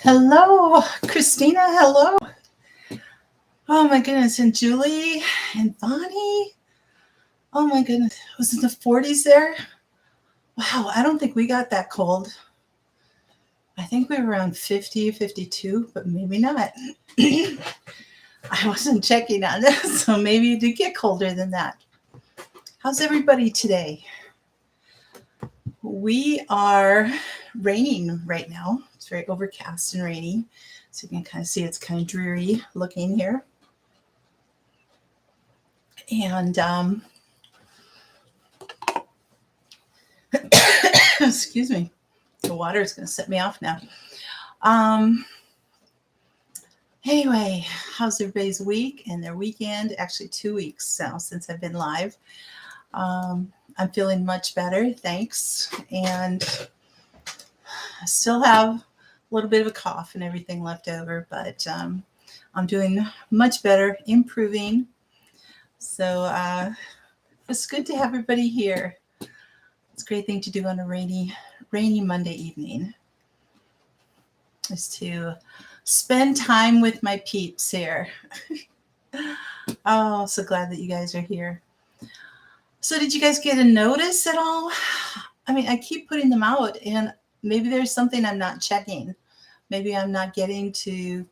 Hello, Christina. Hello. Oh my goodness. And Julie and Bonnie. Oh my goodness. Was it the 40s there? Wow. I don't think we got that cold. I think we were around 50, 52, but maybe not. I wasn't checking on it, so maybe it did get colder than that. How's everybody today? We are raining right now. It's very overcast and rainy. So you can kind of see it's kind of dreary looking here. And excuse me, the water is going to set me off now. Anyway, how's everybody's week and their weekend? Actually, 2 weeks now since I've been live. I'm feeling much better, thanks. And I still have a little bit of a cough and everything left over, but I'm doing much better, improving. So it's good to have everybody here. It's a great thing to do on a rainy Monday evening, is to spend time with my peeps here. Oh, so glad that you guys are here. So did you guys get a notice at all? I mean, I keep putting them out, and maybe there's something I'm not checking. Maybe I'm not getting to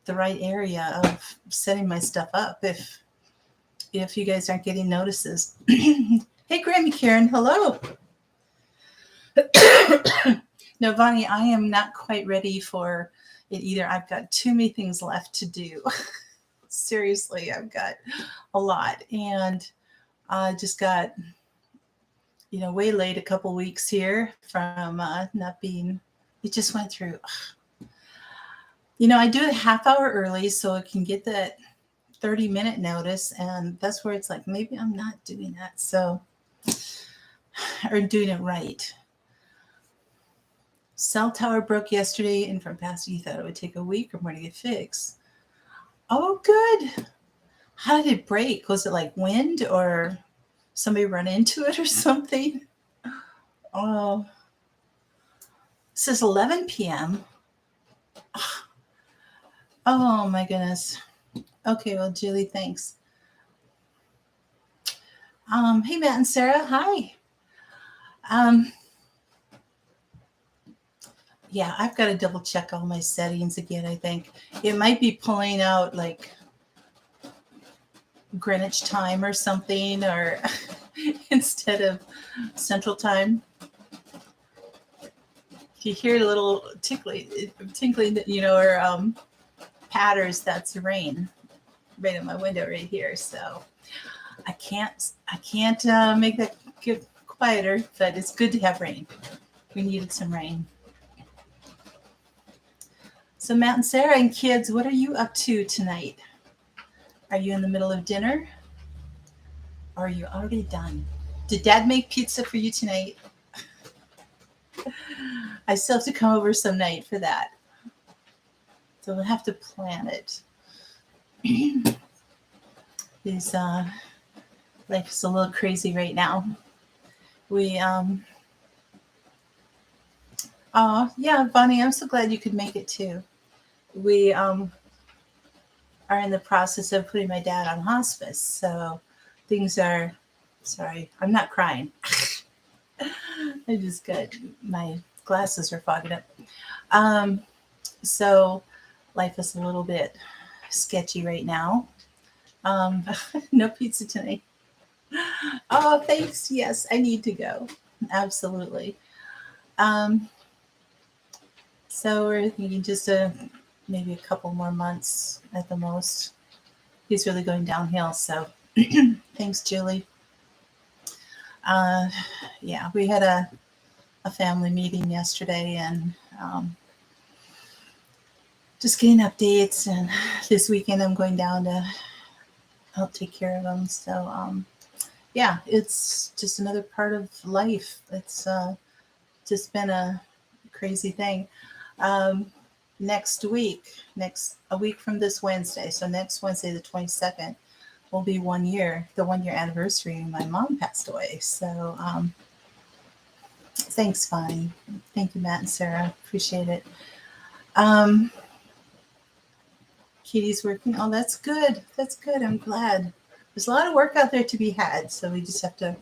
the right area of setting my stuff up if you guys aren't getting notices. Hey, Grammy Karen, hello. No, Vonnie, I am not quite ready for it either. I've got too many things left to do. Seriously, I've got a lot. And I just got, way late a couple weeks here from not being, it just went through. I do it a half hour early so I can get that 30-minute notice. And that's where it's like, maybe I'm not doing that. So, or doing it right. Cell tower broke yesterday, and from past you thought it would take a week or more to get fixed. Oh, good. How did it break? Was it like wind or somebody run into it or something? Oh, it says 11 p.m. Oh my goodness. Okay, well, Julie, thanks. Hey, Matt and Sarah, hi. Yeah, I've got to double check all my settings again, I think. It might be pulling out like Greenwich time or something, or instead of Central time. If you hear a little tinkling, or patters, that's rain right in my window right here. So I can't make that get quieter, but it's good to have rain. We needed some rain. So Matt and Sarah and kids, what are you up to tonight? Are you in the middle of dinner? Or are you already done? Did Dad make pizza for you tonight? I still have to come over some night for that. So we'll have to plan it. Life is a little crazy right now. We oh yeah, Bonnie, I'm so glad you could make it too. We are in the process of putting my dad on hospice, so things are. Sorry, I'm not crying. I just got my glasses are fogging up. So life is a little bit sketchy right now. No pizza tonight. Oh, thanks. Yes, I need to go. Absolutely. So we're thinking just maybe a couple more months at the most. He's really going downhill. So thanks, Julie. Yeah, we had a family meeting yesterday, and just getting updates. And this weekend I'm going down to help take care of them. So yeah, it's just another part of life. It's just been a crazy thing. Next week, a week from this Wednesday, so next Wednesday, the 22nd, will be 1 year, the 1 year anniversary. My mom passed away. So thanks, Bonnie. Thank you, Matt and Sarah. Appreciate it. Kitty's working. Oh, that's good. That's good. I'm glad. There's a lot of work out there to be had, so we just have to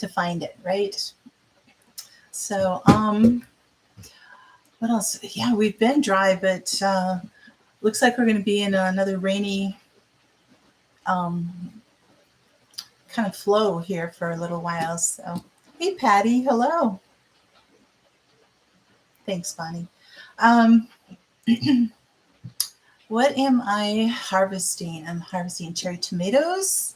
find it, right? So, what else? Yeah, we've been dry, but looks like we're going to be in another rainy kind of flow here for a little while. So, hey, Patty, hello. Thanks, Bonnie. Um, what am I harvesting? I'm harvesting cherry tomatoes,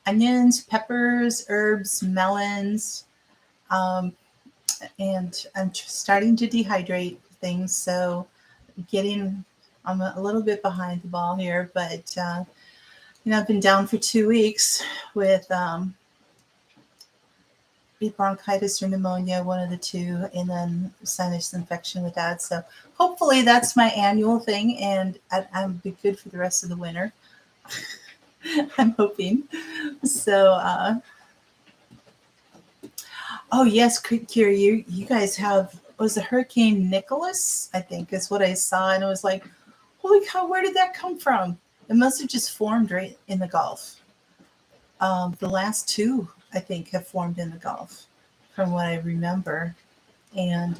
onions, peppers, herbs, melons, um, and I'm starting to dehydrate things. So, I'm a little bit behind the ball here, but I've been down for 2 weeks with bronchitis or pneumonia, one of the two, and then sinus infection with that. So hopefully that's my annual thing, and I'll be good for the rest of the winter. I'm hoping. So, oh yes, Kira, you guys have, was it Hurricane Nicholas? I think is what I saw, and it was like, holy cow, where did that come from? It must have just formed right in the Gulf. The last two, I think, have formed in the Gulf, from what I remember. And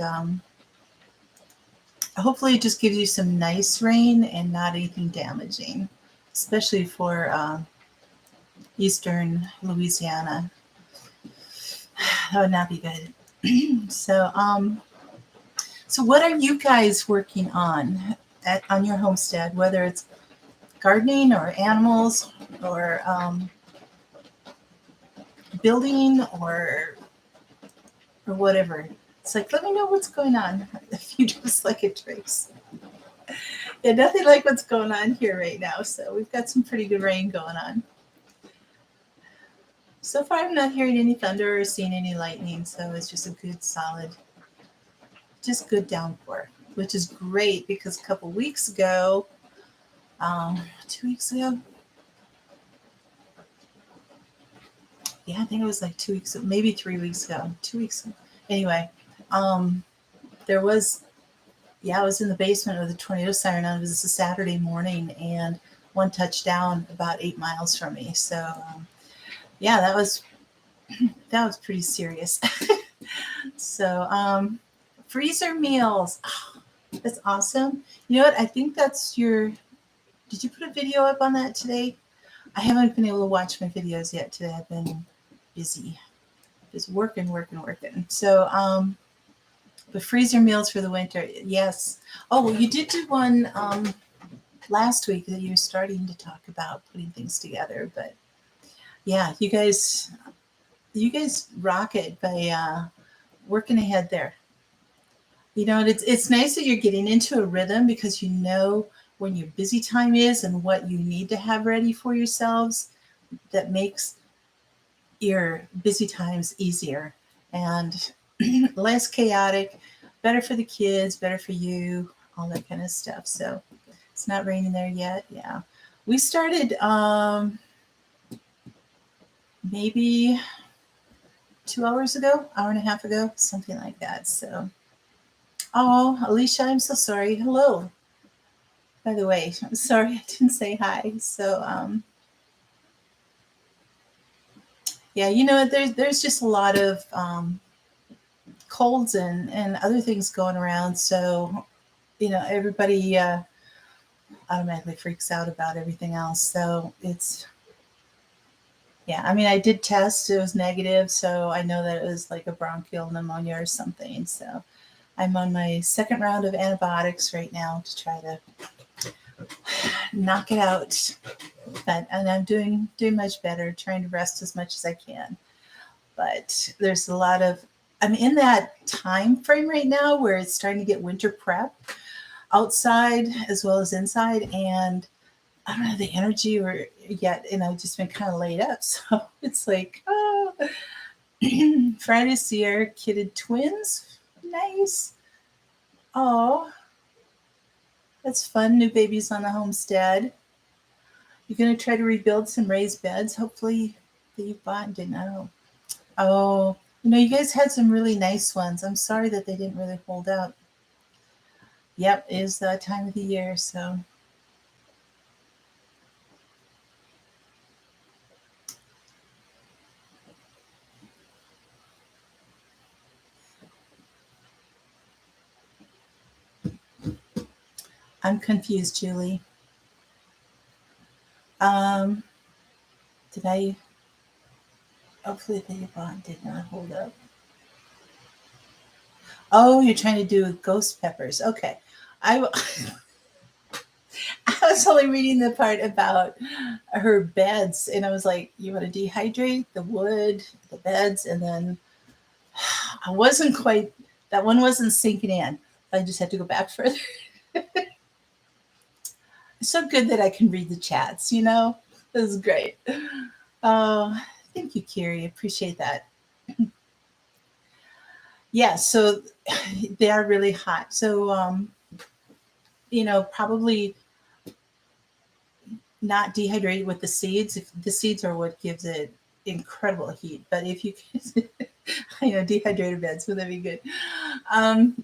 hopefully it just gives you some nice rain and not anything damaging, especially for eastern Louisiana. That would not be good. So what are you guys working on on your homestead, whether it's gardening or animals or building or whatever? It's like, let me know what's going on if you just like it, Trace. Yeah, nothing like what's going on here right now. So we've got some pretty good rain going on. So far, I'm not hearing any thunder or seeing any lightning. So it's just a good, solid, just good downpour, which is great because a couple weeks ago, 2 weeks ago, yeah, I think it was like 2 weeks, maybe 3 weeks ago, 2 weeks ago. Anyway, there was, I was in the basement with a tornado siren on. It was a Saturday morning, and one touched down about 8 miles from me. So, that was pretty serious. So, freezer meals. Oh, that's awesome. You know what? I think that's your. Did you put a video up on that today? I haven't been able to watch my videos yet today. I've been busy, just working. So, the freezer meals for the winter. Yes. Oh, well, you did do one last week that you were starting to talk about putting things together. But yeah, you guys rock it by working ahead there. And it's nice that you're getting into a rhythm because you know when your busy time is and what you need to have ready for yourselves. That makes your busy times easier and less chaotic, better for the kids, better for you, all that kind of stuff. So it's not raining there yet. Yeah. We started maybe 2 hours ago, hour and a half ago, something like that. So, oh, Alicia, I'm so sorry. Hello. By the way, I'm sorry I didn't say hi. So, there's just a lot of colds and other things going around. So, everybody automatically freaks out about everything else. So I did test. It was negative. So I know that it was like a bronchial pneumonia or something. So I'm on my second round of antibiotics right now to try to knock it out. And I'm doing much better, trying to rest as much as I can. But there's a lot of, I'm in that time frame right now where it's starting to get winter prep outside as well as inside. And I don't have the energy yet. And I've just been kind of laid up. So it's like, oh, Friday to see our kidded twins. Nice. Oh, that's fun. New babies on the homestead. You're going to try to rebuild some raised beds, hopefully, that you bought and didn't know. Oh, you guys had some really nice ones. I'm sorry that they didn't really hold out. Yep, it is that time of the year. So I'm confused, Julie. Um, did I? Hopefully the bond did not hold up. Oh, you're trying to do ghost peppers. Okay. I, I was only reading the part about her beds, and I was like, you want to dehydrate the wood, the beds, and then I wasn't quite, that one wasn't sinking in. I just had to go back further. It's so good that I can read the chats, you know? This is great. Oh, thank you, Kiri. Appreciate that. Yeah, so they are really hot. So, probably not dehydrated with the seeds. If the seeds are what gives it incredible heat, but if you can, dehydrated beds, would that be good? Um,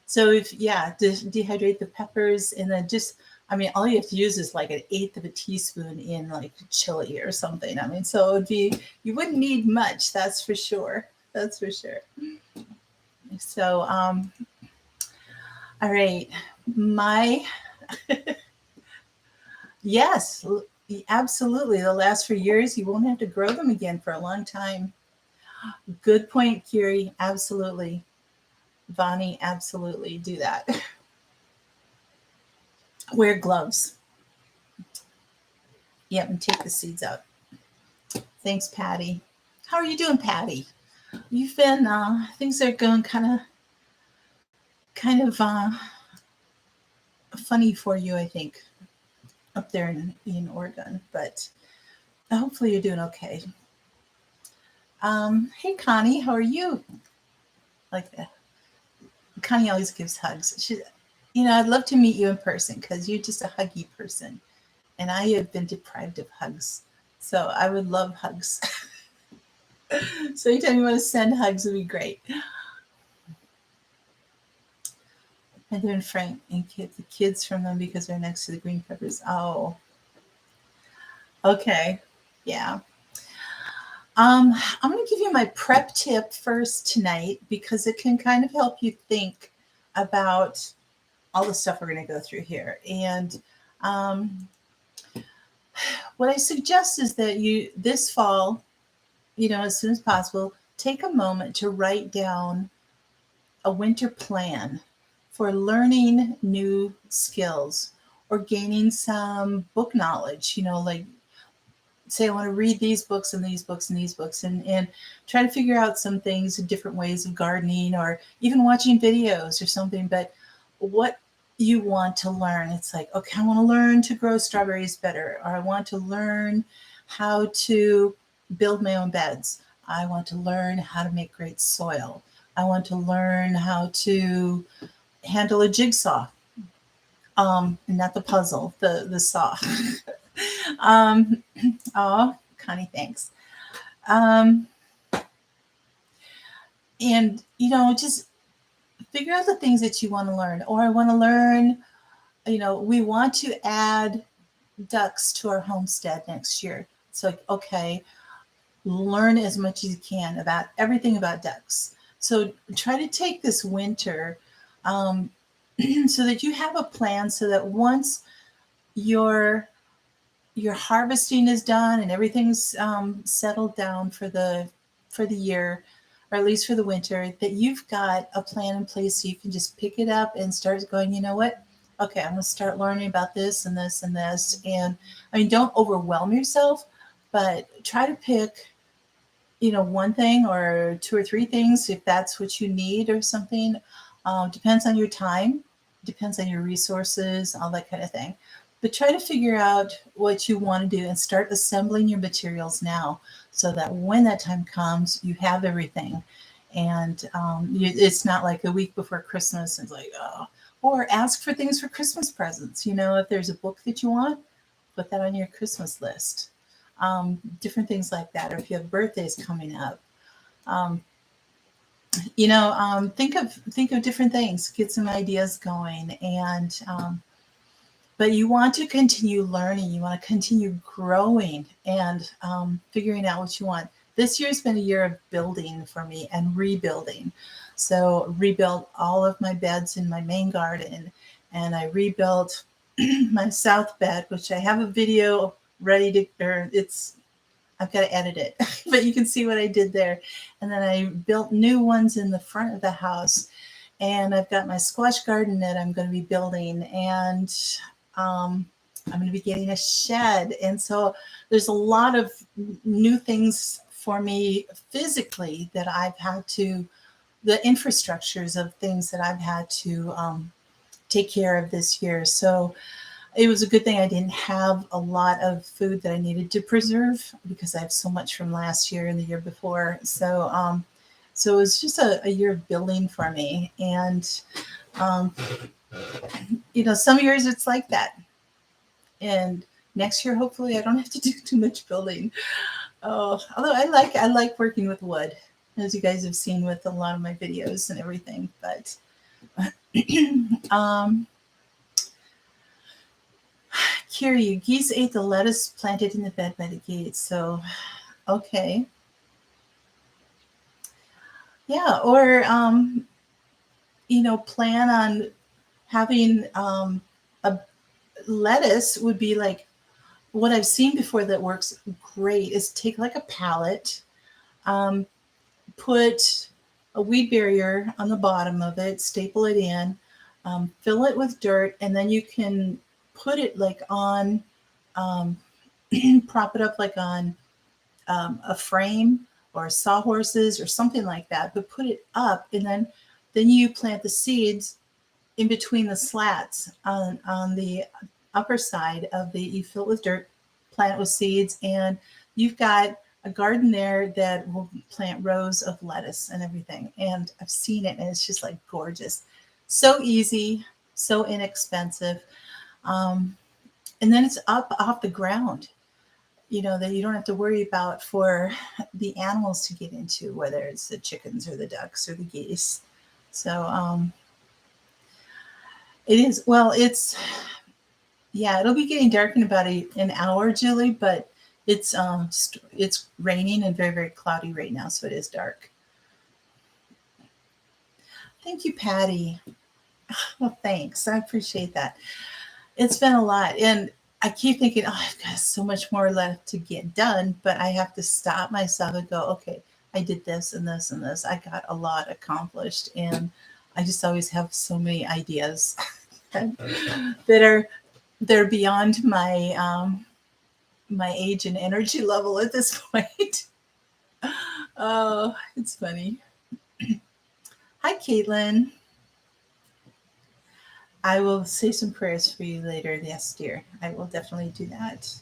so if dehydrate the peppers and then just, I mean, all you have to use is like an eighth of a teaspoon in like chili or something. I mean, so it'd be, you wouldn't need much. That's for sure. That's for sure. So, all right, my yes, absolutely. They'll last for years. You won't have to grow them again for a long time. Good point, Kiri. Absolutely. Vonnie, absolutely do that. Wear gloves. Yep, and take the seeds out. Thanks, Patty. How are you doing, Patty? You've been things are going kind of funny for you, I think, up there in Oregon. But hopefully you're doing okay. Hey, Connie, how are you? Like that. Connie always gives hugs. I'd love to meet you in person because you're just a huggy person, and I have been deprived of hugs. So I would love hugs. So anytime you want to send hugs would be great. Heather and Frank and the kids from them because they're next to the green peppers. Oh, okay. Yeah. I'm going to give you my prep tip first tonight because it can kind of help you think about all the stuff we're going to go through here. And what I suggest is that you, this fall, as soon as possible, take a moment to write down a winter plan for learning new skills or gaining some book knowledge, like say I want to read these books and these books and these books and try to figure out some things, different ways of gardening or even watching videos or something. But what you want to learn, it's like, okay, I want to learn to grow strawberries better, or I want to learn how to build my own beds. I want to learn how to make great soil. I want to learn how to handle a jigsaw, not the puzzle, the saw. um, oh, Connie, thanks. Um, and just figure out the things that you want to learn. Or I want to learn. We want to add ducks to our homestead next year. It's like, okay, learn as much as you can about everything about ducks. So try to take this winter so that you have a plan so that once your harvesting is done and everything's settled down for the year, or at least for the winter, that you've got a plan in place so you can just pick it up and start going, you know what? Okay, I'm going to start learning about this and this and this. And I mean, don't overwhelm yourself, but try to pick, one thing or two or three things if that's what you need or something. Depends on your time, depends on your resources, all that kind of thing. But try to figure out what you want to do and start assembling your materials now so that when that time comes, you have everything. And it's not like a week before Christmas and it's like, oh, or ask for things for Christmas presents. If there's a book that you want, put that on your Christmas list. Different things like that. Or if you have birthdays coming up, think of different things, get some ideas going, and but you want to continue learning, you want to continue growing, and figuring out what you want. This year's been a year of building for me and rebuilding. So rebuilt all of my beds in my main garden, and I rebuilt my south bed, which I have a video ready to, or I've got to edit it, but you can see what I did there. And then I built new ones in the front of the house. And I've got my squash garden that I'm going to be building. And I'm going to be getting a shed. And so there's a lot of new things for me physically that I've had to, the infrastructures of things that I've had to take care of this year. So it was a good thing I didn't have a lot of food that I needed to preserve, because I have so much from last year and the year before. So it was just a year of building for me. And, some years it's like that. And next year, hopefully I don't have to do too much building. Oh, although I like working with wood, as you guys have seen with a lot of my videos and everything. But Kiryu, geese ate the lettuce planted in the bed by the gate. So, okay. Yeah, or, plan on having a lettuce would be like, what I've seen before that works great is take like a pallet, put a weed barrier on the bottom of it, staple it in, fill it with dirt, and then you can put it like on, prop it up like on a frame or sawhorses or something like that, but put it up, and then you plant the seeds in between the slats on the upper side of you fill it with dirt, plant it with seeds, and you've got a garden there that will plant rows of lettuce and everything. And I've seen it, and it's just like gorgeous. So easy, so inexpensive. And then it's up off the ground, that you don't have to worry about for the animals to get into, whether it's the chickens or the ducks or the geese. So it is, well, it'll be getting dark in about an hour, Julie, but it's raining and very, very cloudy right now, so it is dark. Thank you, Patty. Well, thanks. I appreciate that. It's been a lot, and I keep thinking, I've got so much more left to get done, but I have to stop myself and go, okay, I did this and this and this. I got a lot accomplished, and I just always have so many ideas that they're beyond my my age and energy level at this point. Oh, it's funny. Hi, Caitlin. I will say some prayers for you later. Yes, dear. I will definitely do that.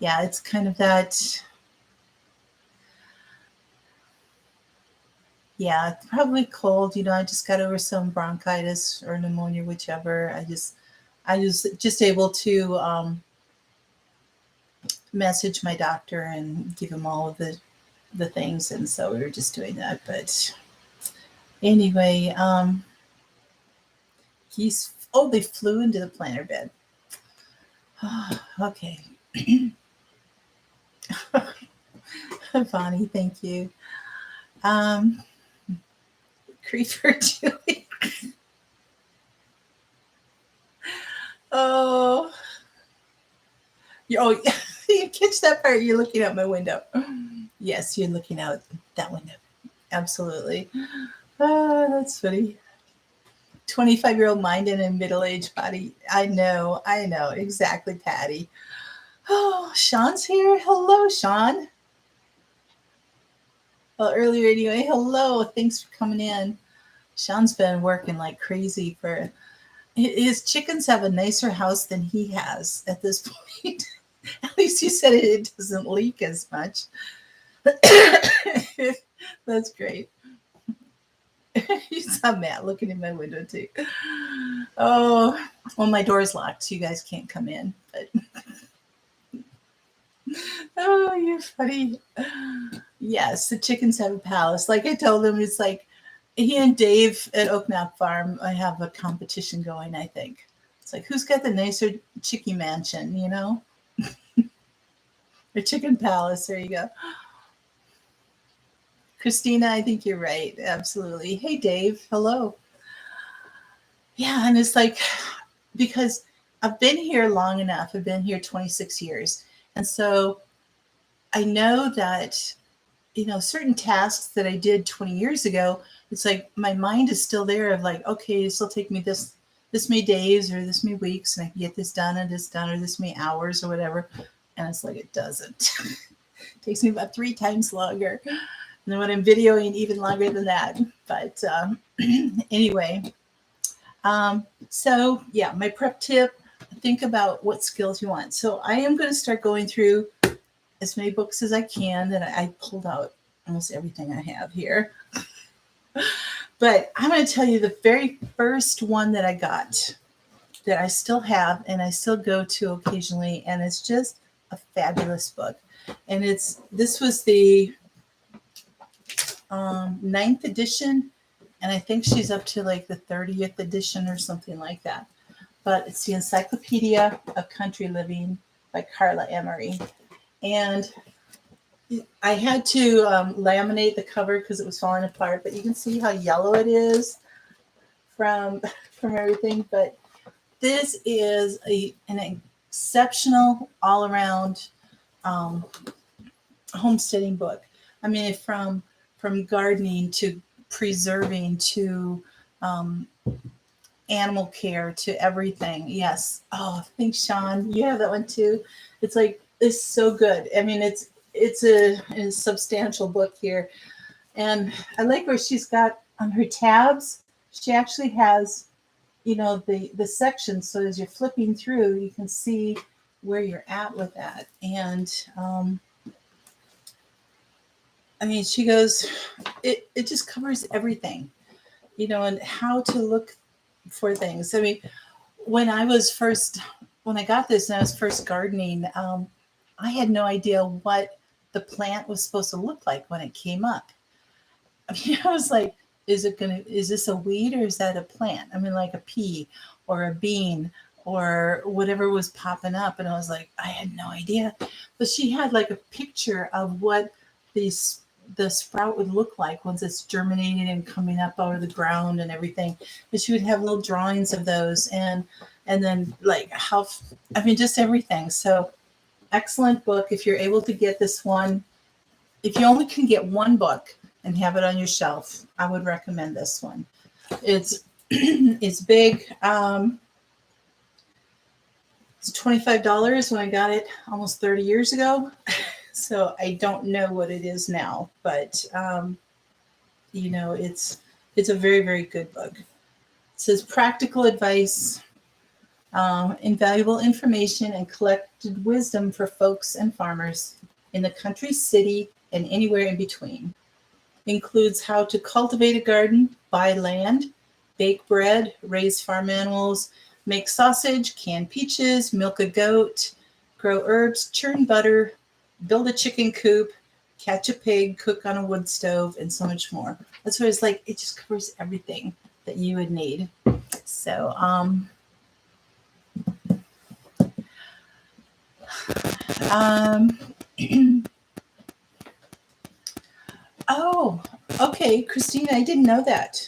Yeah, it's kind of that. Yeah, it's probably cold. I just got over some bronchitis or pneumonia, whichever. I was just able to message my doctor and give him all of the things, and so we were just doing that. But anyway, they flew into the planter bed. Okay. Bonnie, thank you. Creeper Julie. Oh, you catch that part? You're looking out my window. Yes, you're looking out that window. Absolutely. That's funny. 25-year-old mind in a middle-aged body. I know. Exactly, Patty. Oh, Sean's here. Hello, Sean. Well, earlier anyway. Hello. Thanks for coming in. Sean's been working like crazy for his chickens. Have a nicer house than he has at this point. At least you said it doesn't leak as much. That's great. You saw Matt looking in my window too. Oh, well, my door's locked, so you guys can't come in. But Oh, you're funny. Yes, the chickens have a palace. Like I told him, it's like he and Dave at Oaknap Farm, I have a competition going, I think. It's like, who's got the nicer chickie mansion, you know? The chicken palace. There you go. Christina, I think you're right. Absolutely. Hey, Dave. Hello. Yeah. And it's like, because I've been here long enough, I've been here 26 years. And so I know that, certain tasks that I did 20 years ago, it's like my mind is still there of like, okay, this will take me this many days or this many weeks, and I can get this done and this done, or this many hours or whatever. And it's like, it doesn't. It takes me about 3 times longer. And then when I'm videoing, even longer than that. But anyway, so yeah, my prep tip, think about what skills you want. So I am going to start going through as many books as I can. That I pulled out almost everything I have here. But I'm going to tell you the very first one that I got that I still have and I still go to occasionally, and it's just a fabulous book. And this was the 9th edition, and I think she's up to like the 30th edition or something like that. But it's the Encyclopedia of Country Living by Carla Emery. And I had to laminate the cover because it was falling apart, but you can see how yellow it is from everything. But this is an exceptional all-around homesteading book. I mean, from gardening to preserving to animal care to everything. Yes. Oh, thanks, Sean. You have that one too. It's like, it's so good. I mean, it's a substantial book here. And I like where she's got on her tabs, she actually has, the sections. So as you're flipping through, you can see where you're at with that. And I mean, she goes, it just covers everything, and how to look for things. I mean, when I got this and I was first gardening, I had no idea what the plant was supposed to look like when it came up. I mean, I was like, is this a weed or is that a plant? I mean, like a pea or a bean or whatever was popping up. And I was like, I had no idea. But she had like a picture of what the sprout would look like once it's germinated and coming up out of the ground and everything. But she would have little drawings of those and then like just everything. So excellent book. If you're able to get this one, if you only can get one book and have it on your shelf, I would recommend this one. It's it's big. It's $25 when I got it almost 30 years ago. So I don't know what it is now, but it's a very, very good book. It says practical advice, invaluable information, and collected wisdom for folks and farmers in the country, city, and anywhere in between. Includes how to cultivate a garden, buy land, bake bread, raise farm animals, make sausage, can peaches, milk a goat, grow herbs, churn butter, build a chicken coop, catch a pig, cook on a wood stove, and so much more. That's what it's like. It just covers everything that you would need. So, oh, okay, Christina, I didn't know that.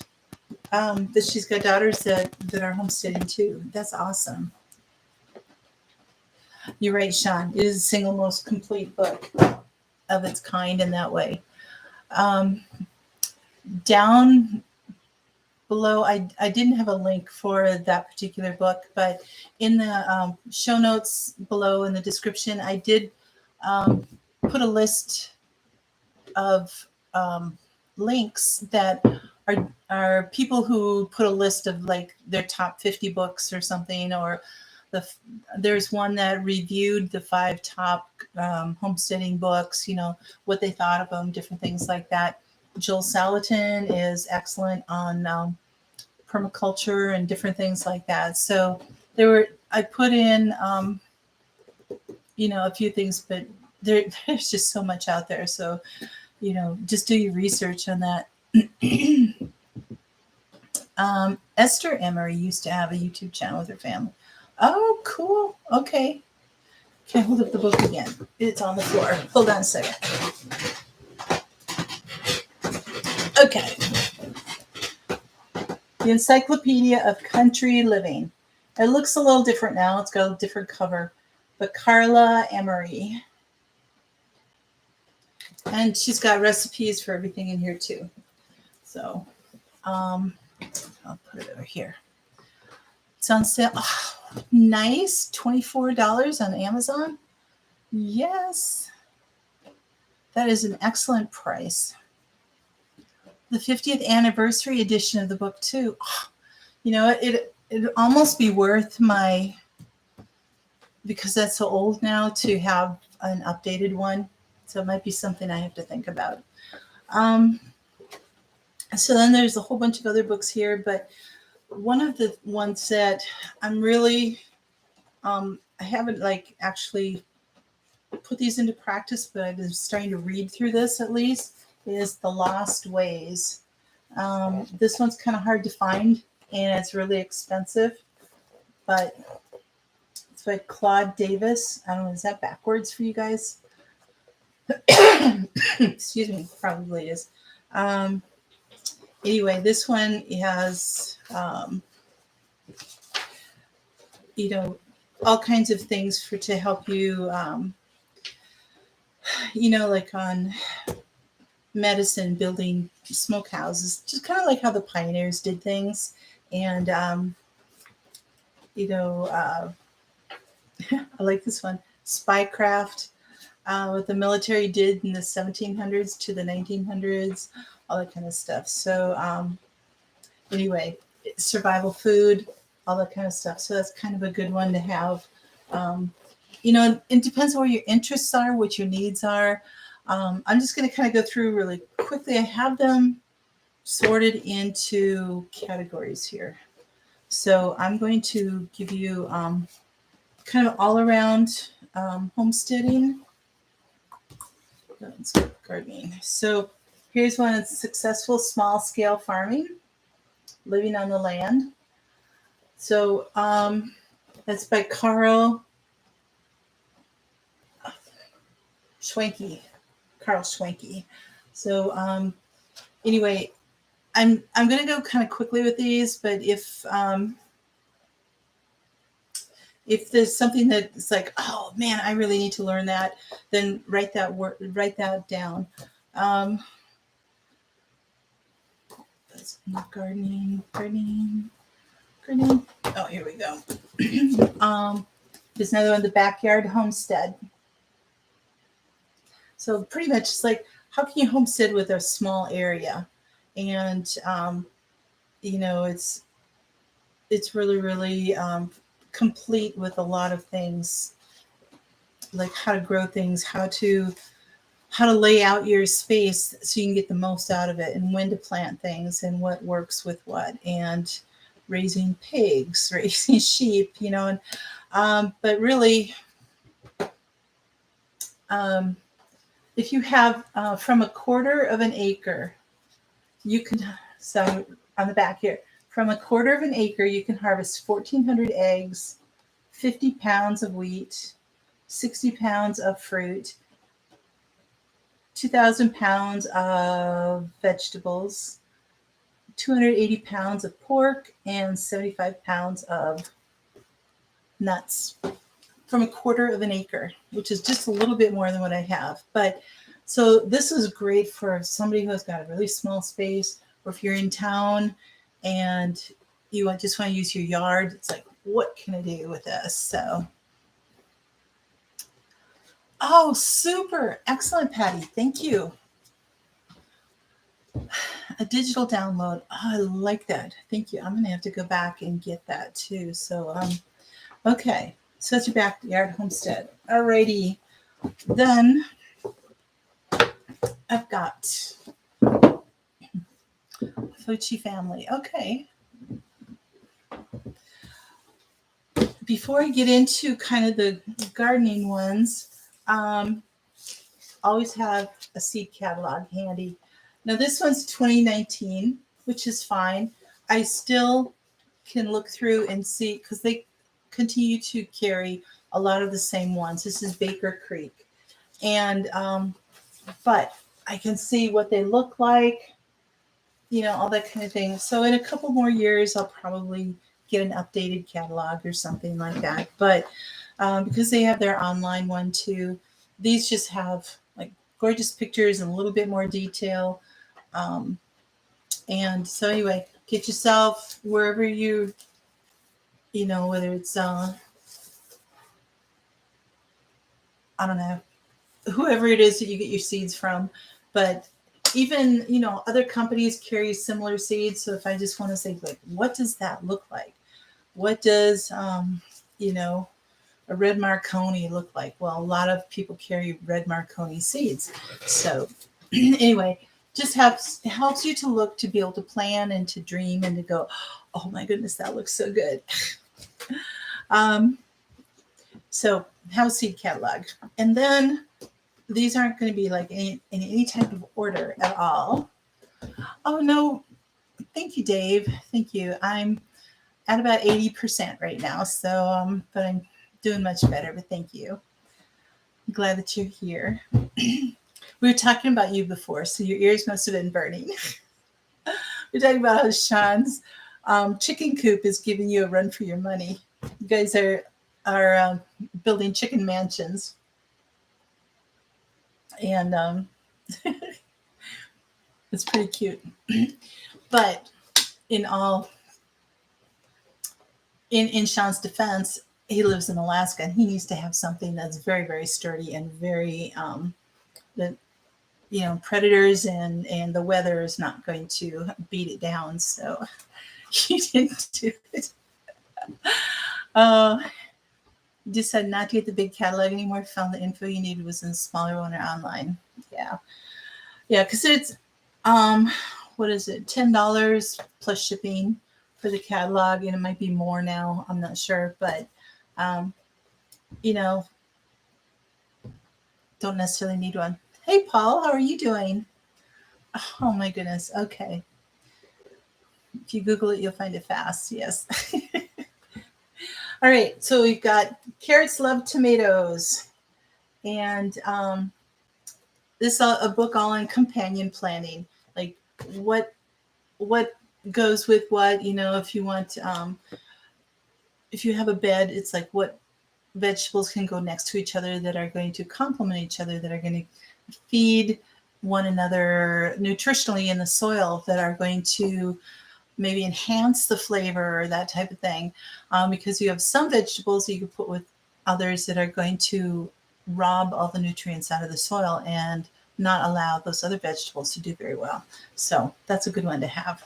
That she's got daughters that are homesteading too. That's awesome. You're right, Sean. It is the single most complete book of its kind in that way. Down below, I didn't have a link for that particular book, but in the show notes below in the description, I did put a list of links that are people who put a list of like their top 50 books or something, or there's one that reviewed the 5 top homesteading books, what they thought of them, different things like that. Jill Salatin is excellent on permaculture and different things like that. So I put in, a few things, but there's just so much out there. So, just do your research on that. Esther Emery used to have a YouTube channel with her family. Oh, cool. Okay. Can I hold up the book again? It's on the floor. Hold on a second. Okay. The Encyclopedia of Country Living. It looks a little different now. It's got a different cover. But Carla Emery. And she's got recipes for everything in here too. So I'll put it over here. It's on sale. Oh, nice. $24 on Amazon. Yes. That is an excellent price. The 50th anniversary edition of the book too. Oh, it'd almost be worth because that's so old now, to have an updated one. So it might be something I have to think about. So then there's a whole bunch of other books here, but one of the ones that I'm really, I haven't actually put these into practice, but I've been starting to read through this at least, is The Lost Ways. This one's kind of hard to find, and it's really expensive, but it's by Claude Davis. I don't know, is that backwards for you guys? Excuse me, probably is. Anyway, this one has, all kinds of things to help you, like on medicine, building smokehouses, just kind of like how the pioneers did things. And, I like this one, Spycraft, what the military did in the 1700s to the 1900s, all that kind of stuff. So anyway, survival food, all that kind of stuff. So that's kind of a good one to have. It depends on where your interests are, what your needs are. I'm just going to kind of go through really quickly. I have them sorted into categories here. So I'm going to give you kind of all around homesteading. Gardening. So here's one. It's successful small scale farming, living on the land. So that's by Carl Schwenke. So anyway, I'm going to go kind of quickly with these, but if there's something that's like, oh man, I really need to learn that, then write that down. That's gardening. Oh, here we go. There's another one, the backyard homestead. So pretty much it's like, how can you homestead with a small area? And it's really, really complete with a lot of things, like how to grow things, how to lay out your space so you can get the most out of it, and when to plant things and what works with what, and raising pigs, raising sheep, and but really if you have from a quarter of an acre, you can, so on the back here, from a quarter of an acre, you can harvest 1,400 eggs, 50 pounds of wheat, 60 pounds of fruit, 2,000 pounds of vegetables, 280 pounds of pork, and 75 pounds of nuts from a quarter of an acre, which is just a little bit more than what I have. But so this is great for somebody who has got a really small space, or if you're in town and you just want to use your yard. It's like, what can I do with this? So, oh, super. Excellent, Patty. Thank you. A digital download. Oh, I like that. Thank you. I'm going to have to go back and get that too. So, okay. So that's your backyard homestead. Alrighty. Then I've got Fuchi family. Okay. Before I get into kind of the gardening ones, always have a seed catalog handy. Now this one's 2019, which is fine. I still can look through and see because they continue to carry a lot of the same ones. This is Baker Creek, and but I can see what they look like, all that kind of thing. So in a couple more years, I'll probably get an updated catalog or something like that. But because they have their online one too, these just have like gorgeous pictures and a little bit more detail. And so anyway, get yourself wherever whether it's I don't know, whoever it is that you get your seeds from, but even other companies carry similar seeds. So if I just want to say, like, what does that look like? What does a red Marconi look like? Well, a lot of people carry red Marconi seeds. So anyway, just helps you to look, to be able to plan and to dream and to go, oh my goodness, that looks so good. So have a seed catalog. And then these aren't going to be like in any type of order at all. Oh, no. Thank you, Dave. Thank you. I'm at about 80% right now. So, but I'm doing much better, but thank you. I'm glad that you're here. We were talking about you before, so your ears must have been burning. We're talking about how Sean's chicken coop is giving you a run for your money. You guys are building chicken mansions. And it's pretty cute. But in Sean's defense, he lives in Alaska and he needs to have something that's very, very sturdy and very that predators and the weather is not going to beat it down. So he didn't do it. Decided not to get the big catalog anymore. Found the info you needed was in the smaller one or online. Yeah, because it's what is it, $10 plus shipping for the catalog, and it might be more now. I'm not sure, but don't necessarily need one. Hey, Paul, how are you doing? Oh my goodness. Okay, if you Google it, you'll find it fast. Yes. All right, so we've got Carrots Love Tomatoes, and this is a book all on companion planning, like what goes with what. If you want, if you have a bed, it's like what vegetables can go next to each other that are going to complement each other, that are going to feed one another nutritionally in the soil, that are going to maybe enhance the flavor or that type of thing, because you have some vegetables that you can put with others that are going to rob all the nutrients out of the soil and not allow those other vegetables to do very well. So that's a good one to have.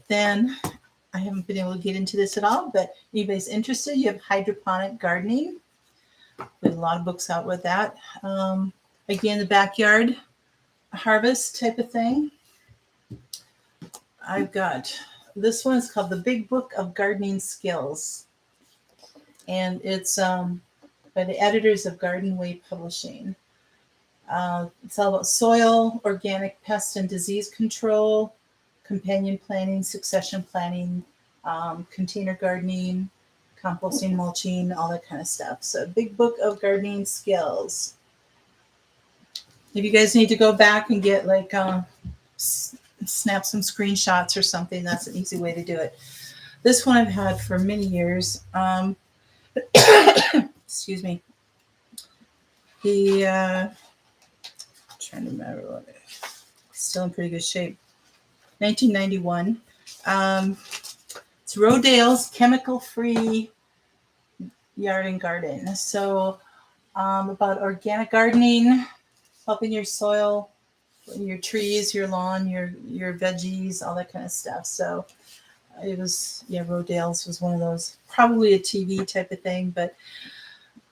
Then I haven't been able to get into this at all, but anybody's interested, you have hydroponic gardening. There's a lot of books out with that. Again, the backyard harvest type of thing. I've got, this one is called The Big Book of Gardening Skills. And it's by the editors of Garden Way Publishing. It's all about soil, organic pest and disease control, companion planning, succession planning, container gardening, composting, mulching, all that kind of stuff. So Big Book of Gardening Skills. If you guys need to go back and get like snap some screenshots or something, that's an easy way to do it. This one I've had for many years. Excuse me. Trying to remember what it is. Still in pretty good shape. 1991. It's Rodale's chemical-free yard and garden. So about organic gardening, helping your soil, your trees, your lawn, your veggies, all that kind of stuff. So it was, Rodale's was one of those, probably a TV type of thing. But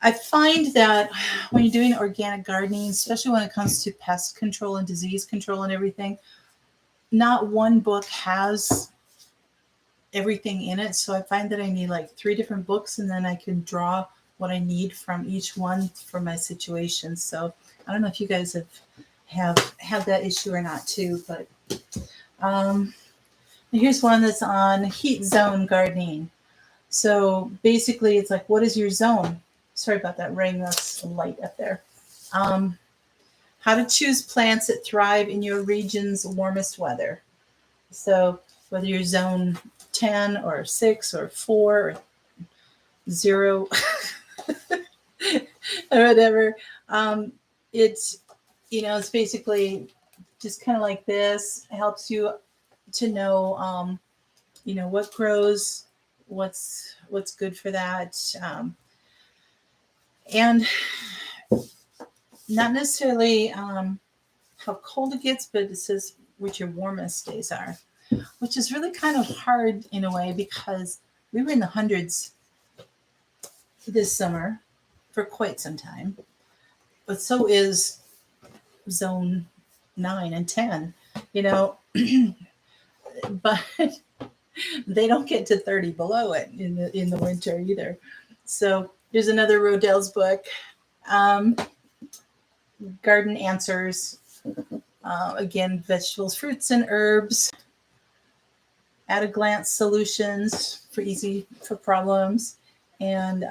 I find that when you're doing organic gardening, especially when it comes to pest control and disease control and everything, not one book has everything in it. So I find that I need like 3 different books, and then I can draw what I need from each one for my situation. So I don't know if you guys have had that issue or not too, but here's one that's on heat zone gardening. So basically it's like, what is your zone? Sorry about that ring, that's light up there. How to choose plants that thrive in your region's warmest weather. So whether you're zone 10 or 6 or 4 or 0 or whatever, it's, it's basically just kind of like this. It helps you to know, what grows, what's good for that. And not necessarily how cold it gets, but it says what your warmest days are, which is really kind of hard in a way because we were in the hundreds this summer for quite some time, but so is zone 9 and 10, but they don't get to 30 below it in the winter either. So here's another Rodell's book, Garden Answers. Again, vegetables, fruits, and herbs. At a glance solutions for problems. And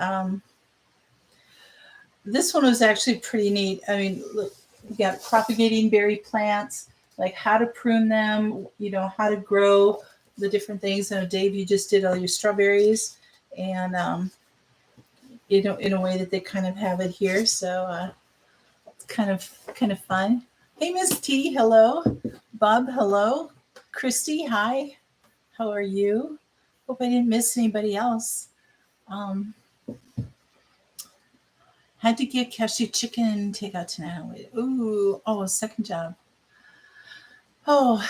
this one was actually pretty neat. I mean, look, you got propagating berry plants, like how to prune them, how to grow the different things. I know, Dave, you just did all your strawberries, and in a way that they kind of have it here. So it's kind of fun. Hey, Miss T, hello. Bob, hello. Christy, hi. How are you? Hope I didn't miss anybody else. Had to get cashew chicken takeout tonight. Ooh, second job. Oh,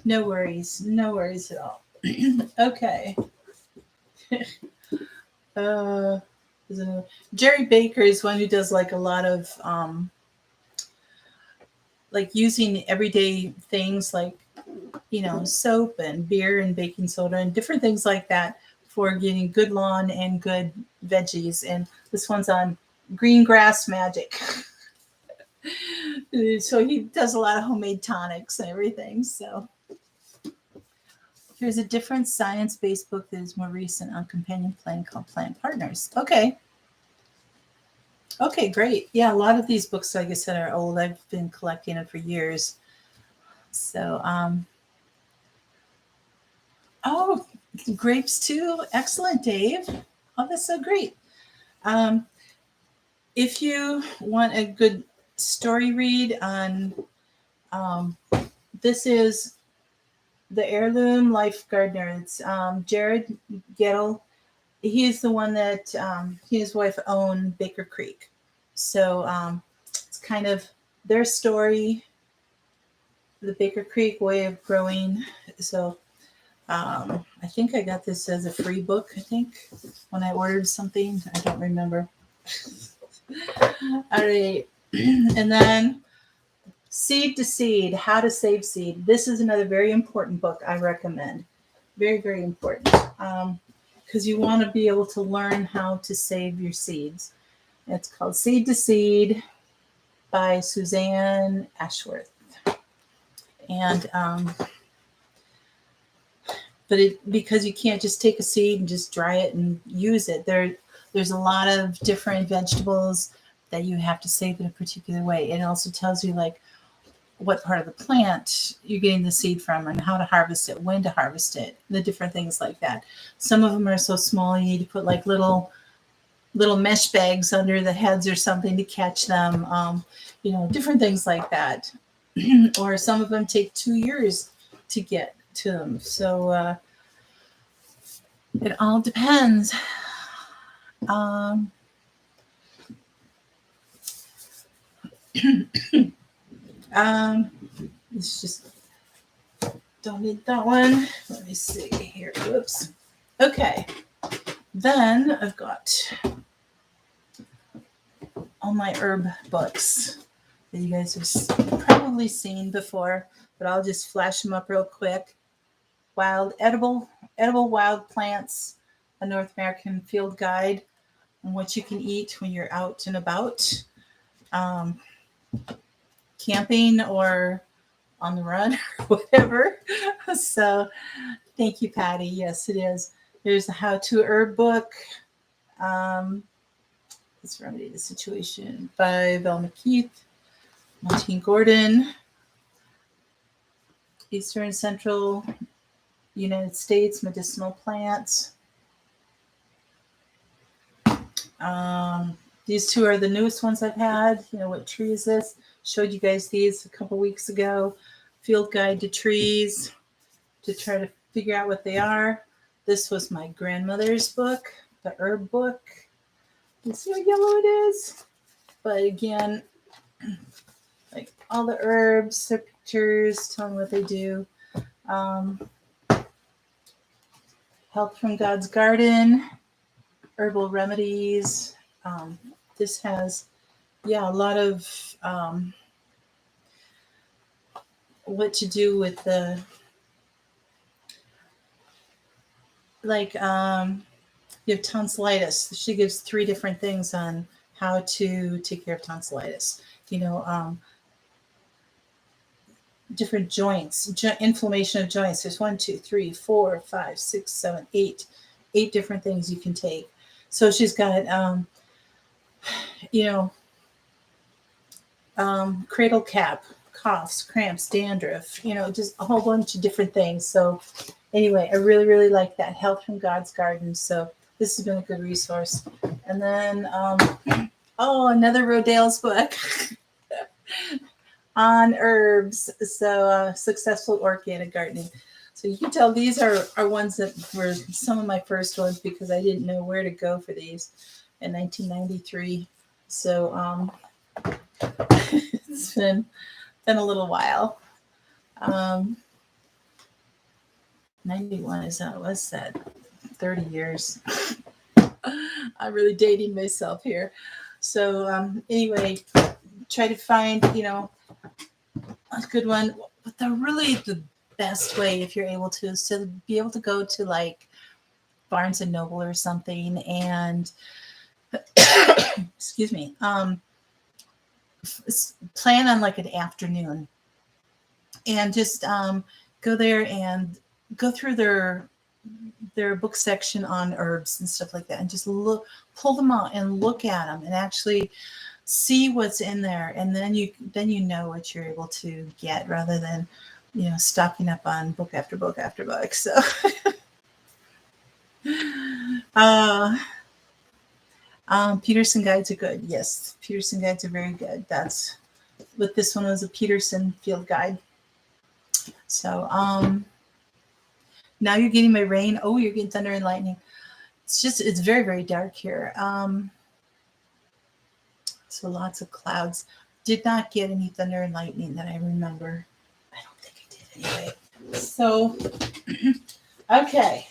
no worries at all. Okay. Jerry Baker is one who does like a lot of like using everyday things like soap and beer and baking soda and different things like that for getting good lawn and good veggies. And this one's on green grass magic. So he does a lot of homemade tonics and everything. So here's a different science-based book that is more recent on companion plant called Plant Partners. Okay, great. Yeah, a lot of these books, like I said, are old. I've been collecting them for years. So, grapes too. Excellent, Dave. Oh, that's so great. If you want a good story read on, this is The Heirloom Life Gardener. It's Jared Gettle. He's the one that he and his wife own Baker Creek. So it's kind of their story, the Baker Creek way of growing. So I think I got this as a free book, I think, when I ordered something. I don't remember. All right. And then Seed to Seed, How to Save Seed. This is another very important book I recommend. Very, very important. Because you want to be able to learn how to save your seeds. It's called Seed to Seed by Suzanne Ashworth. And because you can't just take a seed and just dry it and use it. There's a lot of different vegetables that you have to save in a particular way. It also tells you like what part of the plant you're getting the seed from and how to harvest it, when to harvest it, the different things like that. Some of them are so small you need to put like little mesh bags under the heads or something to catch them, different things like that. Or some of them take 2 years to get to them. So it all depends. It's just don't need that one. Let me see here. Whoops. Okay. Then I've got all my herb books that you guys have probably seen before, but I'll just flash them up real quick. Edible wild plants a North American field guide on what you can eat when you're out and about, um, camping or on the run or whatever. So thank you, Patty. Yes, it is. There's a how-to herb book. Let's remedy the situation by Velma Keith, Monteen Gordon, Eastern and Central United States medicinal plants. These two are the newest ones I've had. You know, what tree is this? Showed you guys these a couple weeks ago. Field guide to trees to try to figure out what they are. This was my grandmother's book, the herb book. You see how yellow it is? But again, like all the herbs, their pictures, telling what they do. Help from God's Garden, Herbal Remedies. This has, a lot of what to do with the, like, you have tonsillitis. She gives 3 different things on how to take care of tonsillitis. You know, different joints, inflammation of joints. There's 1, 2, 3, 4, 5, 6, 7, 8 different things you can take. So she's got, cradle cap, coughs, cramps, dandruff, just a whole bunch of different things. So anyway, I really, really like that. Help from God's Garden. So this has been a good resource. And then, another Rodale's book on herbs. So successful organic gardening. So you can tell these are ones that were some of my first ones because I didn't know where to go for these in 1993. So it's been a little while. 91 is that? What's that? 30 years. I'm really dating myself here. So anyway, try to find a good one. But the best way, if you're able to, is to be able to go to like Barnes and Noble or something and excuse me, plan on like an afternoon and just go there and go through their book section on herbs and stuff like that, and just pull them out and look at them and actually see what's in there, and then you know what you're able to get rather than stocking up on book after book after book. So Peterson guides are good. Yes, Peterson guides are very good. That's what this one was, a Peterson field guide. So now you're getting my rain. Oh, you're getting thunder and lightning. It's very, very dark here. So lots of clouds. Did not get any thunder and lightning that I remember. I don't think I did anyway. So, okay.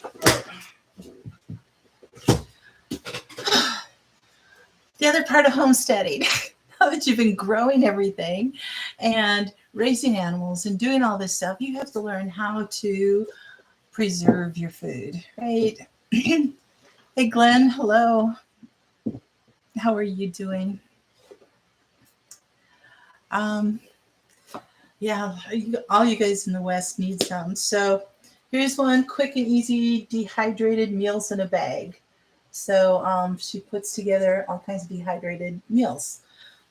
The other part of homesteading, now that you've been growing everything and raising animals and doing all this stuff, you have to learn how to preserve your food, right? Hey, Glenn, hello. How are you doing? Yeah, all you guys in the West need some. So here's one, quick and easy dehydrated meals in a bag. So she puts together all kinds of dehydrated meals.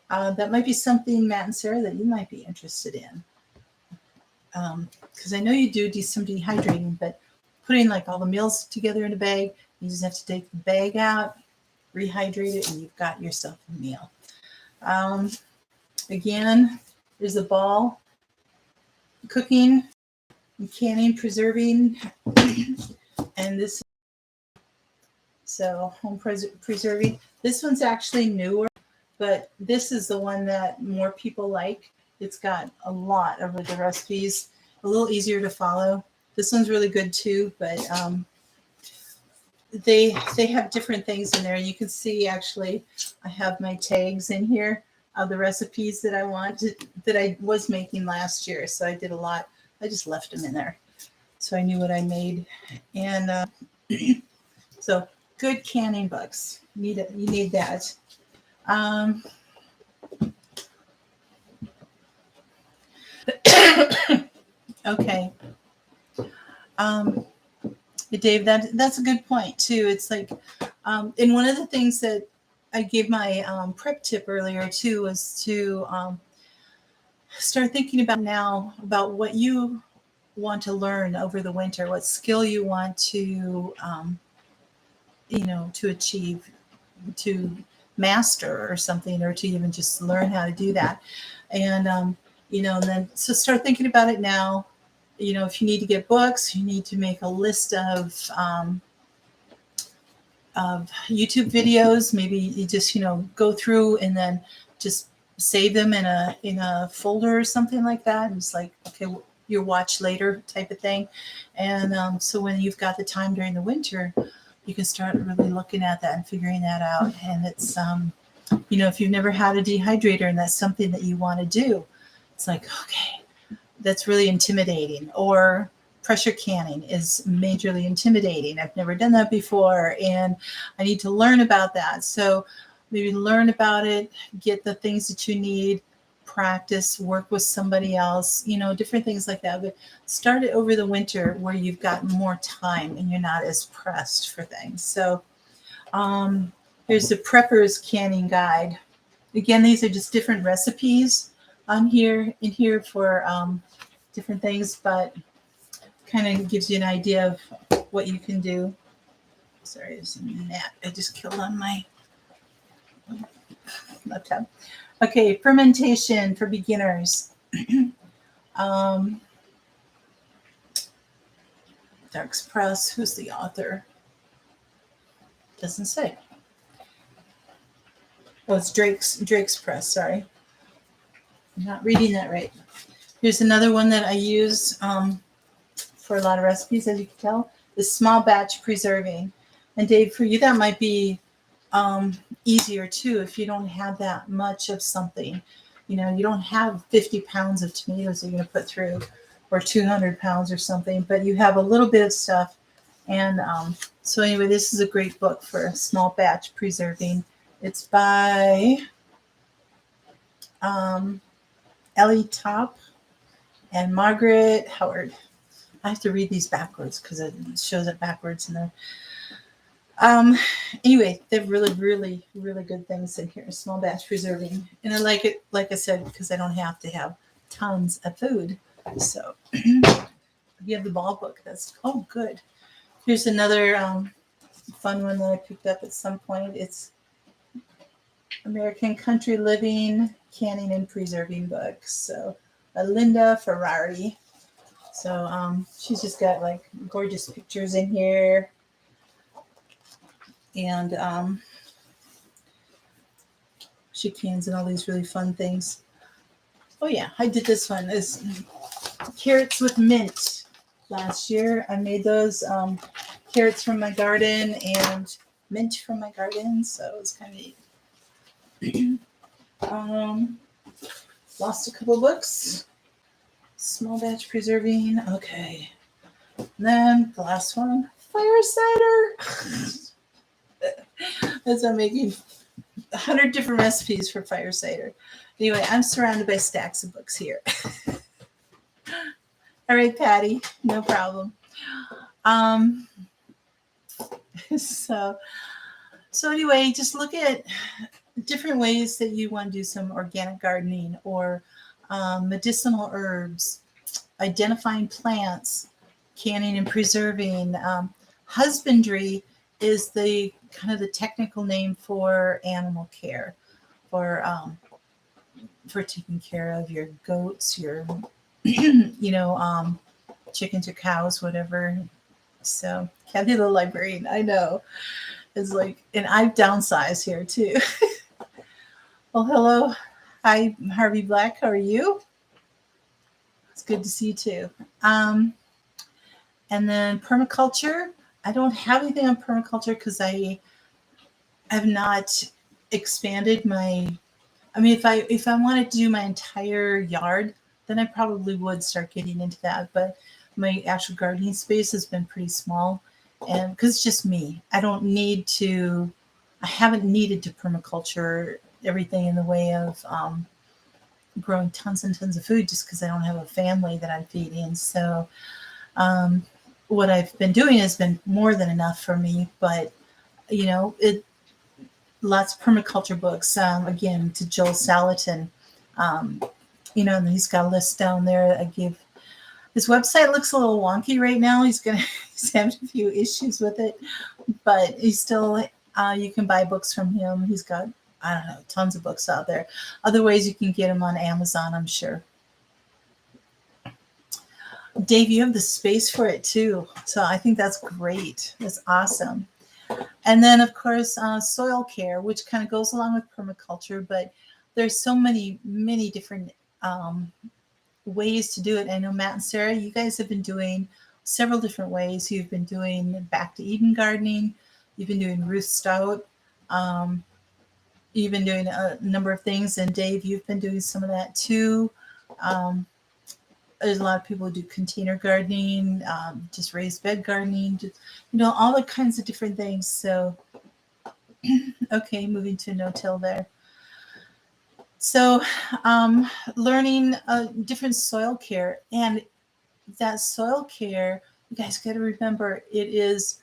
That might be something, Matt and Sarah, that you might be interested in. Because I know you do some dehydrating, but putting like all the meals together in a bag, you just have to take the bag out, rehydrate it, and you've got yourself a meal. Again, there's a ball, cooking, canning, preserving, and this. So home preserving. This one's actually newer, but this is the one that more people like. It's got a lot of the recipes, a little easier to follow. This one's really good too, but they have different things in there. You can see actually I have my tags in here of the recipes that I was making last year. So I did a lot. I just left them in there, so I knew what I made. And So good canning books. You need that. Okay. Dave, that's a good point too. It's like, and one of the things that I gave my prep tip earlier too was to start thinking about now about what you want to learn over the winter, what skill you want to, to achieve, to master or something, or to even just learn how to do that. And, and then so start thinking about it now. If you need to get books, you need to make a list of YouTube videos. Maybe you just, go through and then just save them in a folder or something like that. And it's like, okay, your watch later type of thing. And so when you've got the time during the winter, you can start really looking at that and figuring that out. And it's, if you've never had a dehydrator and that's something that you want to do, it's like, okay, that's really intimidating. Or pressure canning is majorly intimidating. I've never done that before, and I need to learn about that. So maybe learn about it, get the things that you need, practice, work with somebody else, different things like that. But start it over the winter where you've got more time and you're not as pressed for things. So here's the Prepper's Canning Guide. Again, these are just different recipes in here for different things, but kind of gives you an idea of what you can do. Sorry, there's a gnat I just killed on my laptop. Okay, fermentation for beginners. Darks Press, who's the author? Doesn't say. Oh, it's Drake's Press, sorry. I'm not reading that right. Here's another one that I use for a lot of recipes, as you can tell, is small batch preserving. And Dave, for you, that might be easier too if you don't have that much of something. You don't have 50 pounds of tomatoes that you're going to put through, or 200 pounds or something, but you have a little bit of stuff. And so anyway, this is a great book for small batch preserving. It's by Ellie Top and Margaret Howard. I have to read these backwards because it shows it backwards in there. Anyway, they're really, really, really good things in here. Small batch preserving. And I like it, like I said, because I don't have to have tons of food. So you have the ball book. That's, oh, good. Here's another fun one that I picked up at some point. It's American Country Living Canning and Preserving books. So Linda Ferrari. So she's just got like gorgeous pictures in here. And she cans and all these really fun things. Oh yeah, I did this one. It's carrots with mint. Last year I made those carrots from my garden and mint from my garden. So it was kind of neat. Lost a couple books. Small batch preserving. Okay. And then the last one, fire cider. As I'm making 100 different recipes for fire cider. Anyway, I'm surrounded by stacks of books here. All right, Patty, no problem. So anyway, just look at different ways that you want to do some organic gardening or medicinal herbs, identifying plants, canning and preserving. Husbandry is the kind of the technical name for animal care, for taking care of your goats, your chickens or cows, whatever. So Kathy the librarian, I know, is like, and I've downsized here too. Well, hello. Hi, Harvey Black. How are you? It's good to see you too. And then permaculture. I don't have anything on permaculture because I have not expanded my. I mean, if I wanted to do my entire yard, then I probably would start getting into that. But my actual gardening space has been pretty small, And because it's just me, I haven't needed to permaculture everything in the way of growing tons and tons of food just because I don't have a family that I'm feeding. So what I've been doing has been more than enough for me, but lots of permaculture books. Again, to Joel Salatin, and he's got a list down there. I give his website looks a little wonky right now. He's having a few issues with it, but he's still. You can buy books from him. He's got, I don't know, tons of books out there. Other ways you can get them on Amazon, I'm sure. Dave, you have the space for it too. So I think that's great. That's awesome. And then, of course, soil care, which kind of goes along with permaculture, but there's so many different ways to do it. I know Matt and Sarah, you guys have been doing several different ways. You've been doing Back to Eden gardening. You've been doing Ruth Stout. You've been doing a number of things. And Dave, you've been doing some of that too. There's a lot of people who do container gardening, just raised bed gardening, all the kinds of different things. So, okay, moving to no-till there. So, learning different soil care. And that soil care, you guys got to remember, it is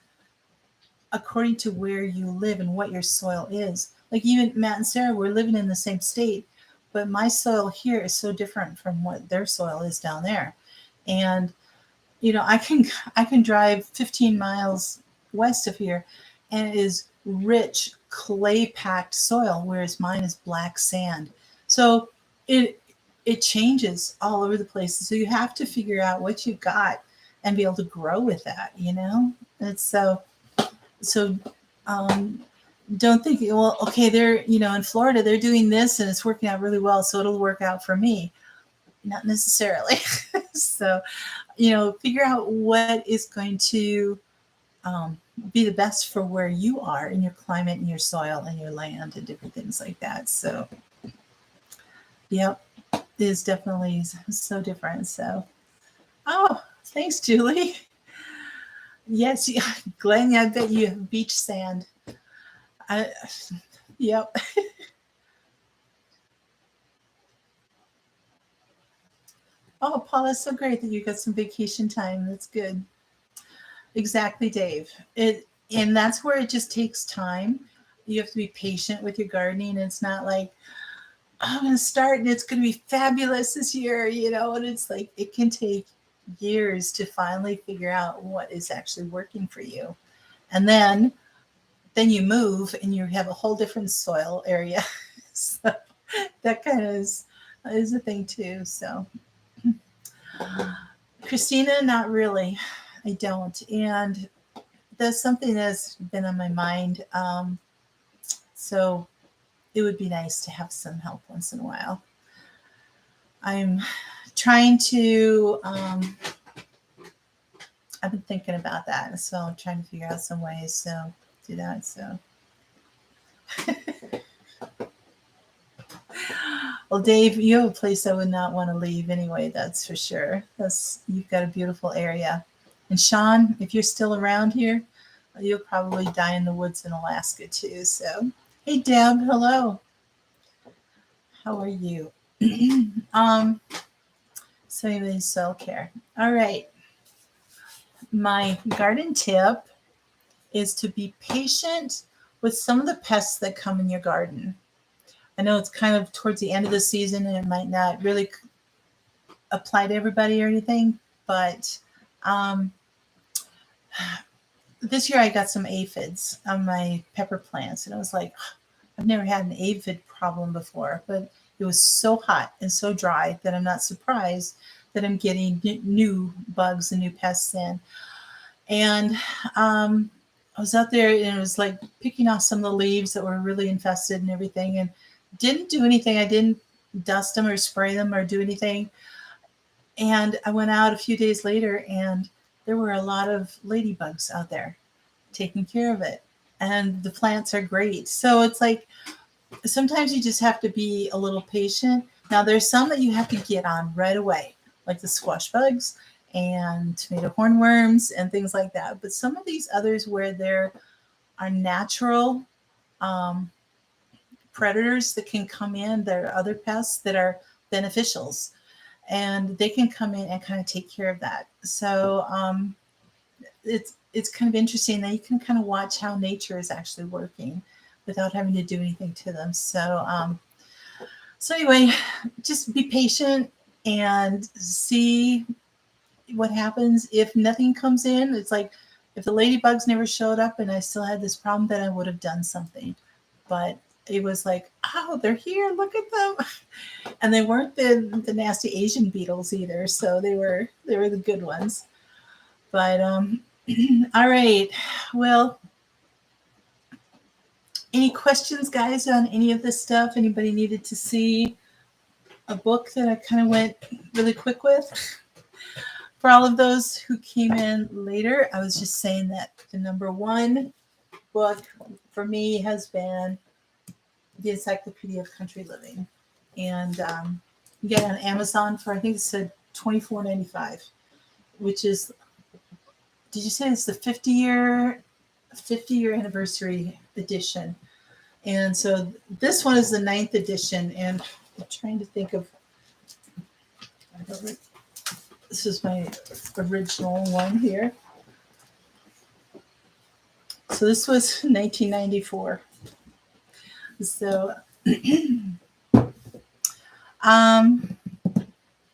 according to where you live and what your soil is. Like even Matt and Sarah, we're living in the same state, but my soil here is so different from what their soil is down there. And, I can drive 15 miles west of here and it is rich clay-packed soil, whereas mine is black sand. So it changes all over the place. So you have to figure out what you've got and be able to grow with that, It's so don't think, well, okay, they're, in Florida, they're doing this and it's working out really well, so it'll work out for me. Not necessarily. So, figure out what is going to be the best for where you are in your climate and your soil and your land and different things like that. So, yep, it is definitely so different. So, oh, thanks, Julie. Yes, Glenn, I bet you have beach sand. Yep. Oh, Paul, that's so great that you got some vacation time. That's good. Exactly, Dave. And that's where it just takes time. You have to be patient with your gardening. It's not like, I'm going to start and it's going to be fabulous this year, and it's like, it can take years to finally figure out what is actually working for you. And then you move and you have a whole different soil area. So that kind of is a thing too. So Christina, not really. I don't. And that's something that's been on my mind. So it would be nice to have some help once in a while. I'm trying to, I've been thinking about that. So I'm trying to figure out some ways to do that. So. Well, Dave, you have a place I would not want to leave anyway, that's for sure. You've got a beautiful area. And Sean, if you're still around here, you'll probably die in the woods in Alaska too. So, hey, Deb, hello. How are you? So anyway, soil care. All right. My garden tip is to be patient with some of the pests that come in your garden. I know it's kind of towards the end of the season and it might not really apply to everybody or anything, but this year I got some aphids on my pepper plants, and I was like, I've never had an aphid problem before, but it was so hot and so dry that I'm not surprised that I'm getting new bugs and new pests in. And I was out there and it was like picking off some of the leaves that were really infested and everything, and didn't do anything. I didn't dust them or spray them or do anything. And I went out a few days later and there were a lot of ladybugs out there taking care of it. And the plants are great. So it's like, sometimes you just have to be a little patient. Now there's some that you have to get on right away, like the squash bugs and tomato hornworms and things like that. But some of these others where there are natural predators that can come in, there are other pests that are beneficials, and they can come in and kind of take care of that. So it's kind of interesting that you can kind of watch how nature is actually working without having to do anything to them. So anyway, just be patient and see what happens. If nothing comes in, it's like if the ladybugs never showed up and I still had this problem, then I would have done something. But it was like, oh, they're here, look at them. And they weren't the nasty Asian beetles either, so they were the good ones. But all right, well, any questions, guys, on any of this stuff? Anybody needed to see a book that I kind of went really quick with? For all of those who came in later, I was just saying that the number one book for me has been the Encyclopedia of Country Living. And you get it on Amazon for, I think it said $24.95, which is, did you say it's the 50-year anniversary edition? And so this one is the 9th edition, and I'm trying to think of, this is my original one here. So this was 1994. So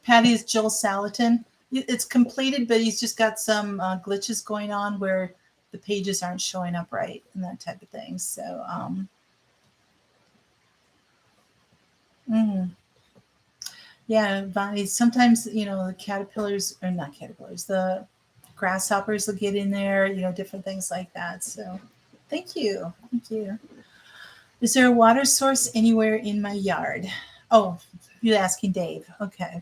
Patty is Joel Salatin. It's completed, but he's just got some glitches going on where the pages aren't showing up right and that type of thing. So yeah, Bonnie, sometimes, the caterpillars, or not caterpillars, the grasshoppers will get in there, different things like that. So thank you. Is there a water source anywhere in my yard? Oh, you're asking Dave. Okay.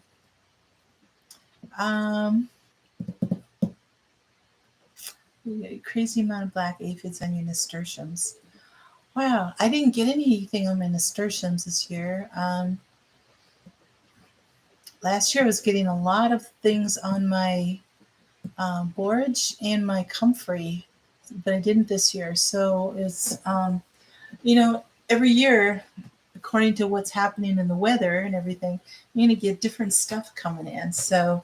Crazy amount of black aphids on your nasturtiums. Wow, I didn't get anything on my nasturtiums this year. Last year I was getting a lot of things on my borage and my comfrey, but I didn't this year. So it's, every year, according to what's happening in the weather and everything, you're going to get different stuff coming in. So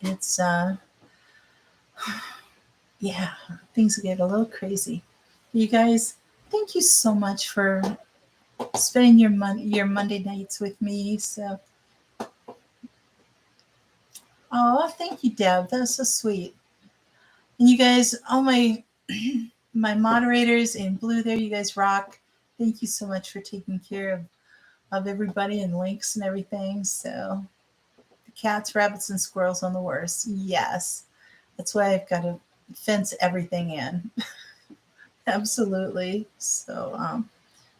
it's, yeah, things get a little crazy. You guys, thank you so much for spending your Monday nights with me. So, oh, thank you, Deb. That was so sweet. And you guys, all my moderators in blue there, you guys rock. Thank you so much for taking care of everybody and links and everything. So the cats, rabbits, and squirrels on the worst. Yes. That's why I've got to fence everything in. Absolutely. So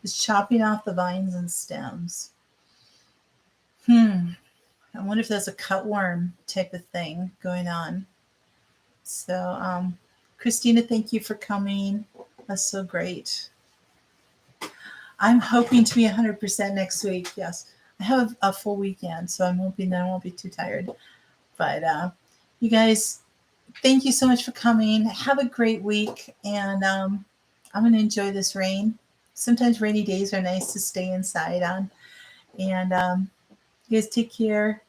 just chopping off the vines and stems. I wonder if there's a cutworm type of thing going on. So Christina, thank you for coming. That's so great. I'm hoping to be 100% next week. Yes, I have a full weekend, so I'm hoping that I won't be too tired. But you guys, thank you so much for coming. Have a great week, and I'm going to enjoy this rain. Sometimes rainy days are nice to stay inside on. And you guys take care.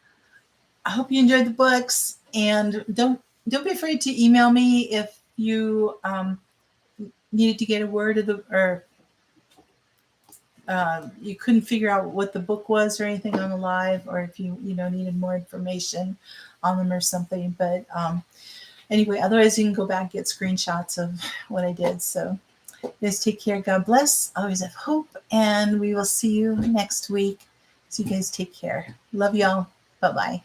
I hope you enjoyed the books, and don't be afraid to email me if you needed to get a word of or you couldn't figure out what the book was or anything on the live, or if you needed more information on them or something. But anyway, otherwise you can go back and get screenshots of what I did. So you guys take care. God bless. Always have hope, and we will see you next week. So you guys take care. Love y'all. Bye-bye.